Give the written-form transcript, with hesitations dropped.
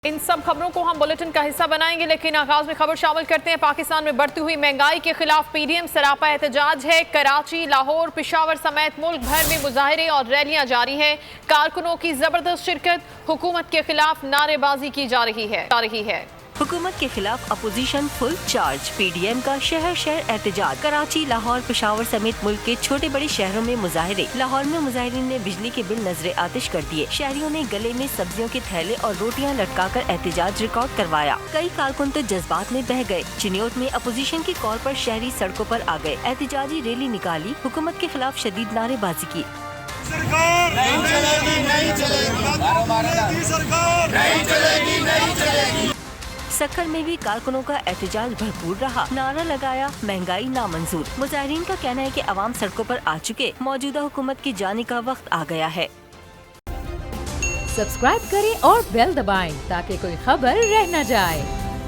इन सब खबरों को हम बुलेटिन का हिस्सा बनाएंगे, लेकिन आगाज में खबर शामिल करते हैं। पाकिस्तान में बढ़ती हुई महंगाई के खिलाफ पीडीएम सरापा एहतजाज है। कराची, लाहौर, पेशावर समेत मुल्क भर में मुजाहरे और रैलियां जारी हैं। कारकुनों की जबरदस्त शिरकत, हुकूमत के खिलाफ नारेबाजी की जा रही है। हुकूमत के खिलाफ अपोजिशन फुल चार्ज। पीडीएम का शहर शहर एहतजाज। कराची, लाहौर, पेशावर समेत मुल्क के छोटे बड़े शहरों में मुजाहरे। लाहौर में मुजाहिरीन ने बिजली के बिल नजरे आतिश कर दिए। शहरियों ने गले में सब्जियों के थैले और रोटियां लटकाकर एहतजाज रिकॉर्ड करवाया। कई कारकुन तो जज्बात में बह गए। चिन्योट में अपोजिशन की कॉल पर शहरी सड़कों पर आ गए। एहतजाजी रैली निकाली। हुकूमत के खिलाफ शदीद नारेबाजी की। सरकार नहीं चलेगी, नहीं चलेगी, सरकार नहीं चलेगी, नहीं चलेगी। सक्खर में भी कारकुनों का एहतजाज भरपूर रहा। नारा लगाया, महंगाई नामंजूर। मुजाहिरीन का कहना है कि अवाम सड़कों पर आ चुके, मौजूदा हुकूमत की जाने का वक्त आ गया है। सब्सक्राइब करें और बेल दबाएं ताकि कोई खबर रह न जाए।